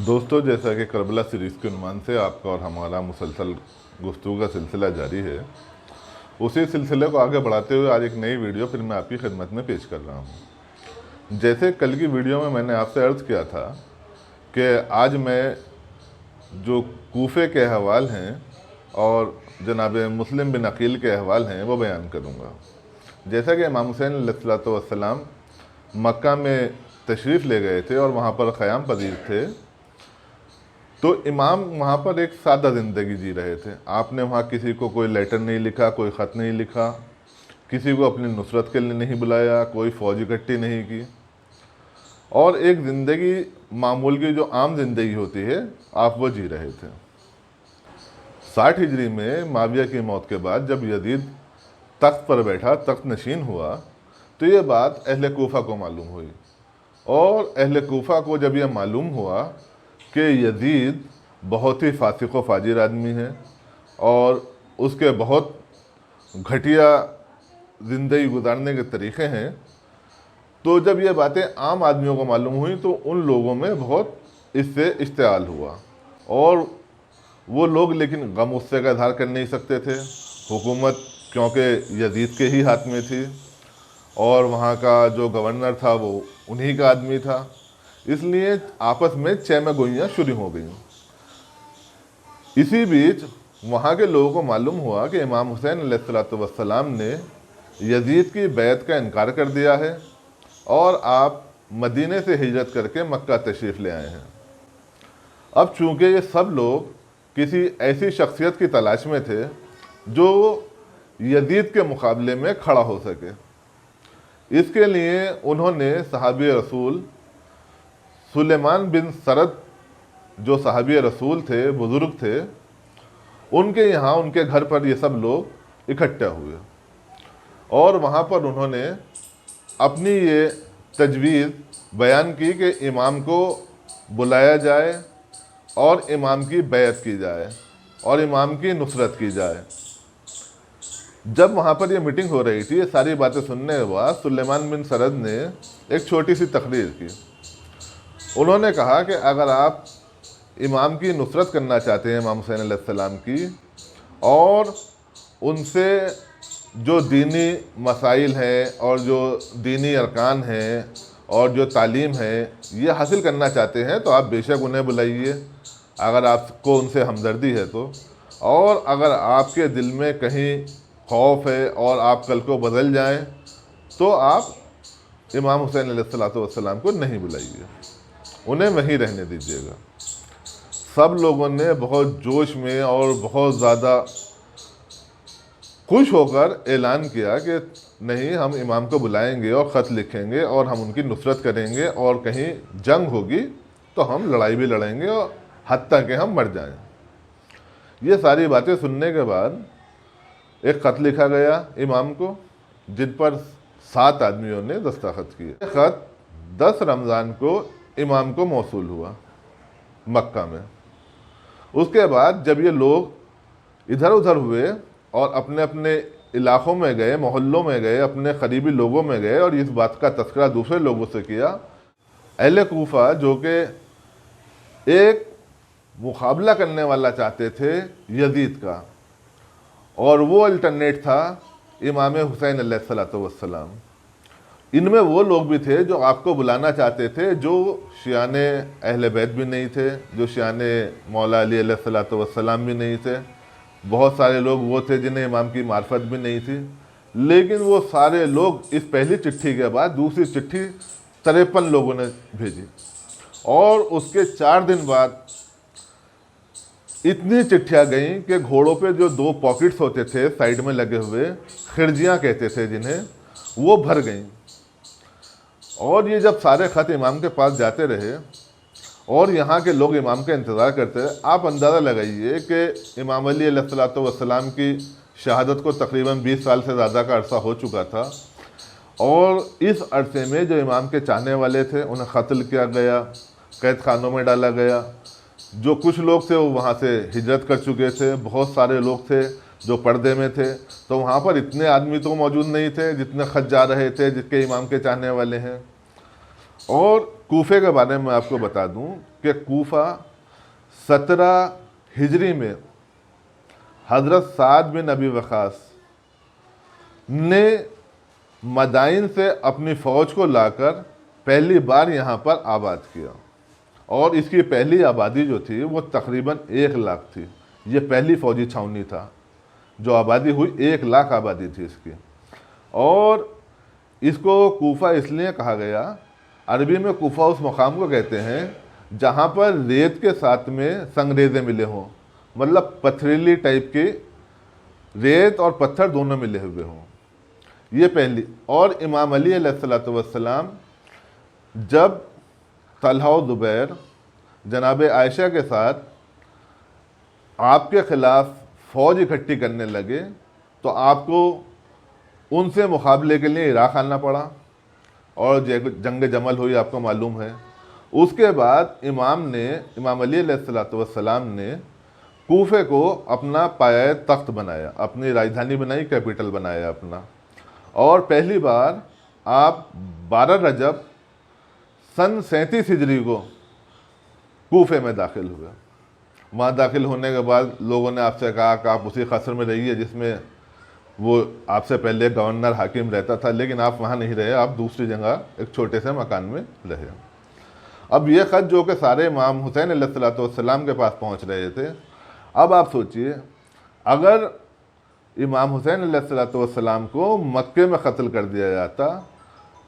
दोस्तों, जैसा कि करबला सीरीज़ के उन्वान से आपका और हमारा मुसलसल गुफ्तगू का सिलसिला जारी है, उसी सिलसिले को आगे बढ़ाते हुए आज एक नई वीडियो फिर मैं आपकी खिदमत में पेश कर रहा हूँ। जैसे कल की वीडियो में मैंने आपसे अर्ज़ किया था कि आज मैं जो कूफे के अहवाल हैं और जनाब मुस्लिम बिन अकील के अहवाल हैं वो बयान करूँगा। जैसा कि इमाम हुसैन अलैहिस्सलाम मक्का में तशरीफ़ ले गए थे और वहाँ पर क़याम पजीर थे, तो इमाम वहाँ पर एक सादा ज़िंदगी जी रहे थे। आपने वहाँ किसी को कोई लेटर नहीं लिखा, कोई ख़त नहीं लिखा, किसी को अपनी नुसरत के लिए नहीं बुलाया, कोई फ़ौज इकट्ठी नहीं की, और एक ज़िंदगी मामूल की जो आम ज़िंदगी होती है आप वो जी रहे थे। 60 हिजरी में माविया की मौत के बाद जब यजीद तख्त पर बैठा, तख्त नशीन हुआ, तो ये बात अहले कूफा को मालूम हुई। और अहले कूफा को जब यह मालूम हुआ कि यजीद बहुत ही फासिक व फाजिर आदमी है और उसके बहुत घटिया ज़िंदगी गुजारने के तरीक़े हैं, तो जब ये बातें आम आदमियों को मालूम हुई तो उन लोगों में बहुत इससे इश्तिआल हुआ। और वो लोग लेकिन गम गुस्से का इजहार कर नहीं सकते थे। हुकूमत क्योंकि यजीद के ही हाथ में थी और वहाँ का जो गवर्नर था वो उन्हीं का आदमी था, इसलिए आपस में चैम गोइयाँ शुरू हो गई। इसी बीच वहाँ के लोगों को मालूम हुआ कि इमाम हुसैन अलैहिस्सलाम ने यजीद की बैत का इनकार कर दिया है और आप मदीने से हिजरत करके मक्का तशरीफ़ ले आए हैं। अब चूँकि ये सब लोग किसी ऐसी शख्सियत की तलाश में थे जो यजीद के मुकाबले में खड़ा हो सके, इसके लिए उन्होंने सहाबी रसूल सुलेमान बिन सरद, जो सहाबी रसूल थे, बुज़ुर्ग थे, उनके यहाँ उनके घर पर ये सब लोग इकट्ठा हुए और वहाँ पर उन्होंने अपनी ये तजवीज़ बयान की कि इमाम को बुलाया जाए और इमाम की बैत की जाए और इमाम की नुसरत की जाए। जब वहाँ पर ये मीटिंग हो रही थी, ये सारी बातें सुनने के बाद सुलेमान बिन सरद ने एक छोटी सी तकरीर की। उन्होंने कहा कि अगर आप इमाम की नुसरत करना चाहते हैं, इमाम हुसैन अलैहिस्सलाम की, और उनसे जो दीनी मसाइल हैं और जो दीनी अरकान हैं और जो तालीम है ये हासिल करना चाहते हैं, तो आप बेशक उन्हें बुलाइए अगर आपको उनसे हमदर्दी है तो। और अगर आपके दिल में कहीं खौफ है और आप कल को बदल जाएं, तो आप इमाम हुसैन अलैहिस्सलाम को नहीं बुलाइए, उन्हें वहीं रहने दीजिएगा। सब लोगों ने बहुत जोश में और बहुत ज़्यादा खुश होकर ऐलान किया कि नहीं, हम इमाम को बुलाएंगे और ख़त लिखेंगे और हम उनकी नुसरत करेंगे, और कहीं जंग होगी तो हम लड़ाई भी लड़ेंगे और हत्ता कि हम मर जाएं। ये सारी बातें सुनने के बाद एक ख़त लिखा गया इमाम को, जिन पर 7 आदमियों ने दस्तखत किए। ख़त 10 रमज़ान को इमाम को मौसूल हुआ मक्का में। उसके बाद जब ये लोग इधर उधर हुए और अपने अपने इलाक़ों में गए, मोहल्लों में गए, अपने करीबी लोगों में गए और इस बात का तज़किरा दूसरे लोगों से किया, अहले कूफा जो कि एक मुकाबला करने वाला चाहते थे यजीद का, और वो अल्टरनेट था इमाम हुसैन अलैहिस्सलाम, इनमें वो लोग भी थे जो आपको बुलाना चाहते थे, जो शियाने अहले बैत भी नहीं थे, जो शियाने मौला अली अलैहिस्सलाम भी नहीं थे। बहुत सारे लोग वो थे जिन्हें इमाम की मार्फत भी नहीं थी, लेकिन वो सारे लोग इस पहली चिट्ठी के बाद दूसरी चिट्ठी 53 लोगों ने भेजी, और उसके 4 दिन बाद इतनी चिट्ठियाँ गईं कि घोड़ों पे जो 2 पॉकेट्स होते थे साइड में लगे हुए, खिरजियाँ कहते थे जिन्हें, वो भर गईं। और ये जब सारे ख़त इमाम के पास जाते रहे और यहाँ के लोग इमाम का इंतज़ार करते रहे, आप अंदाज़ा लगाइए कि इमाम अली अलैहिस्सलाम की शहादत को तकरीबन 20 साल से ज़्यादा का अरसा हो चुका था, और इस अरसे में जो इमाम के चाहने वाले थे उन्हें कत्ल किया गया, कैद खानों में डाला गया। जो कुछ लोग थे वो वहाँ से हिजरत कर चुके थे, बहुत सारे लोग थे जो पर्दे में थे, तो वहाँ पर इतने आदमी तो मौजूद नहीं थे जितने ख़त जा रहे थे जिसके इमाम के चाहने वाले हैं। और कूफे के बारे में आपको बता दूं कि कूफा 17 हिजरी में हज़रत साद बिन अबी वक़ास ने मदाइन से अपनी फ़ौज को लाकर पहली बार यहाँ पर आबाद किया, और इसकी पहली आबादी जो थी वो तकरीबन 1 लाख थी। ये पहली फ़ौजी छावनी था जो आबादी हुई, 1 लाख आबादी थी इसकी। और इसको कूफा इसलिए कहा गया, अरबी में कूफा उस मकाम को कहते हैं जहाँ पर रेत के साथ में संगरेज़े मिले हों, मतलब पथरीली टाइप की रेत और पत्थर दोनों मिले हुए हों। ये पहली। और इमाम अली अलैहिस्सलातु वस्सलाम जब तलहा और ज़ुबैर जनाब आयशा के साथ आपके ख़िलाफ़ फ़ौज इकट्ठी करने लगे तो आपको उनसे मुकाबले के लिए इराक़ आना पड़ा, और जंग जमल हुई, आपको मालूम है। उसके बाद इमाम अली अलैहिस्सलातु वस्सलाम ने कूफे को अपना पाया तख्त बनाया, अपनी राजधानी बनाई, कैपिटल बनाया अपना। और पहली बार आप 12 रजब सन 37 हिजरी को कूफे में दाखिल हुए। वहाँ दाखिल होने के बाद लोगों ने आपसे कहा कि आप उसी कसर में रहिए जिसमें वो आपसे पहले गवर्नर हाकिम रहता था, लेकिन आप वहाँ नहीं रहे, आप दूसरी जगह एक छोटे से मकान में रहे। अब ये ख़त जो कि सारे इमाम हुसैन अलैहिस्सलाम के पास पहुँच रहे थे, अब आप सोचिए अगर इमाम हुसैन अलैहिस्सलाम को मक्के में कत्ल कर दिया जाता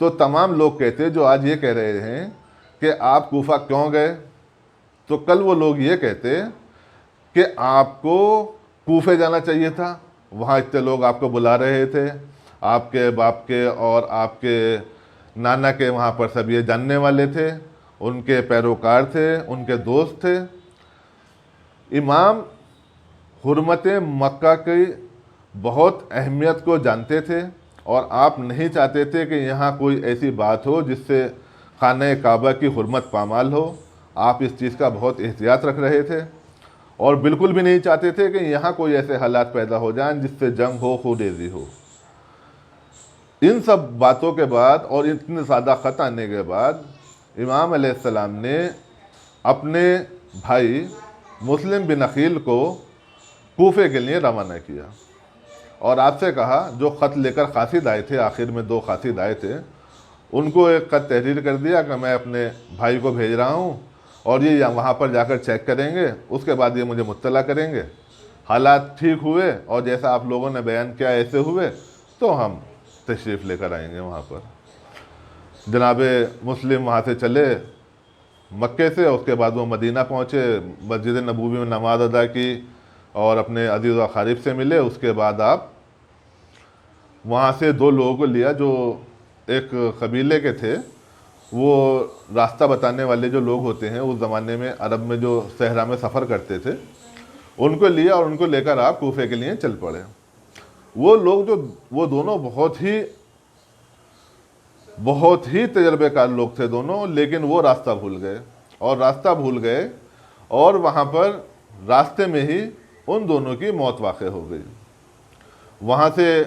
तो तमाम लोग कहते जो आज ये कह रहे हैं कि आप कूफा क्यों गए, तो कल वो लोग ये कहते कि आपको कूफे जाना चाहिए था, वहाँ इतने लोग आपको बुला रहे थे, आपके बाप के और आपके नाना के वहाँ पर सब ये जानने वाले थे, उनके पैरोकार थे, उनके दोस्त थे। इमाम हुर्मत मक्का की बहुत अहमियत को जानते थे, और आप नहीं चाहते थे कि यहाँ कोई ऐसी बात हो जिससे खाने काबा की हुर्मत पामाल हो। आप इस चीज़ का बहुत एहतियात रख रहे थे, और बिल्कुल भी नहीं चाहते थे कि यहाँ कोई ऐसे हालात पैदा हो जाएं जिससे जंग हो, खून-रेज़ी हो। इन सब बातों के बाद और इतने ज़्यादा ख़त आने के बाद इमाम अलैहिस्सलाम ने अपने भाई मुस्लिम बिन अकील को कूफे के लिए रवाना किया, और आपसे कहा जो ख़त लेकर कासिद आए थे, आखिर में 2 कासिद आए थे, उनको एक ख़त तहरीर कर दिया कि मैं अपने भाई को भेज रहा हूँ और ये वहाँ पर जाकर चेक करेंगे, उसके बाद ये मुझे मुत्तला करेंगे। हालात ठीक हुए और जैसा आप लोगों ने बयान किया ऐसे हुए तो हम तशरीफ़ लेकर आएंगे वहाँ पर। जनाब मुस्लिम वहाँ से चले मक्के से, उसके बाद वो मदीना पहुँचे, मस्जिद नबूवी में नमाज अदा की और अपने अजीज़ व अक़ारिब से मिले। उसके बाद आप वहाँ से 2 लोगों को लिया जो एक कबीले के थे, वो रास्ता बताने वाले जो लोग होते हैं उस ज़माने में अरब में जो सहरा में सफ़र करते थे, उनको लिया और उनको लेकर आप कूफे के लिए चल पड़े। वो लोग वो दोनों बहुत ही तजर्बेकार लोग थे दोनों, लेकिन वो रास्ता भूल गए और वहाँ पर रास्ते में ही उन दोनों की मौत वाक़ई हो गई। वहाँ से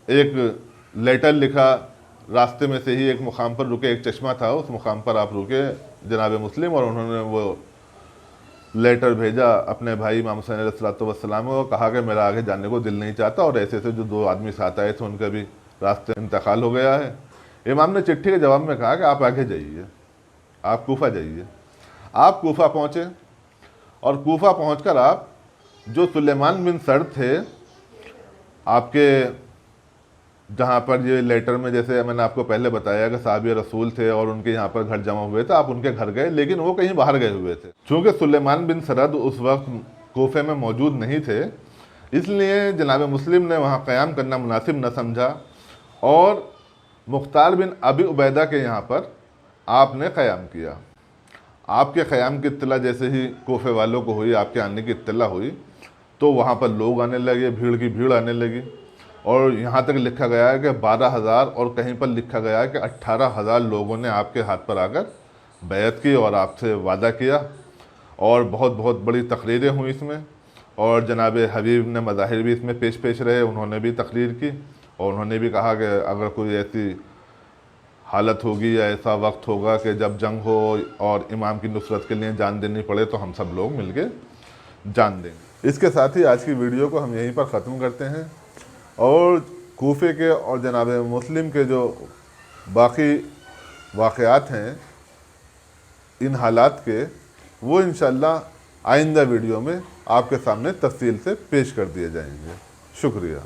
एक लेटर लिखा, रास्ते में से ही एक मुकाम पर रुके, एक चश्मा था, उस मुकाम पर आप रुके जनाब मुस्लिम, और उन्होंने वो लेटर भेजा अपने भाई इमाम हुसैन अलैहिस्सलाम को, कहा कि मेरा आगे जाने को दिल नहीं चाहता, और ऐसे जो 2 आदमी साथ आए थे उनका भी रास्ते इंतकाल हो गया है। इमाम ने चिट्ठी के जवाब में कहा कि आप आगे जाइए, आप कूफा जाइए। आप कूफा पहुँचे, और कूफा पहुँचकर आप जो सुलेमान बिन सर्द थे आपके, जहाँ पर ये लेटर में जैसे मैंने आपको पहले बताया कि साहबी रसूल थे और उनके यहाँ पर घर जमा हुए थे, आप उनके घर गए, लेकिन वो कहीं बाहर गए हुए थे। चूँकि सुलेमान बिन सरद उस वक्त कूफे में मौजूद नहीं थे, इसलिए जनाब मुस्लिम ने वहाँ क़याम करना मुनासिब न समझा, और मुख्तार बिन अबी उबैदा के यहाँ पर आपने क़याम किया। आपके क़याम की इत्तला जैसे ही कूफे वालों को हुई, आपके आने की इत्तला हुई, तो वहाँ पर लोग आने लगे, भीड़ की भीड़ आने लगी, और यहाँ तक लिखा गया है कि 12,000 और कहीं पर लिखा गया है कि 18,000 लोगों ने आपके हाथ पर आकर बैत की और आपसे वादा किया, और बहुत बड़ी तकरीरें हुई इसमें, और जनाब हबीब ने मज़ाहिर भी इसमें पेश रहे, उन्होंने भी तकरीर की, और उन्होंने भी कहा कि अगर कोई ऐसी हालत होगी या ऐसा वक्त होगा कि जब जंग हो और इमाम की नुसरत के लिए जान देनी पड़े तो हम सब लोग मिलके जान देंगे। इसके साथ ही आज की वीडियो को हम यहीं पर ख़त्म करते हैं और कूफे के और जनाब मुस्लिम के जो बाकी वाक़यात हैं इन हालात के, वो इंशाअल्लाह आइंदा वीडियो में आपके सामने तफसील से पेश कर दिए जाएंगे। शुक्रिया।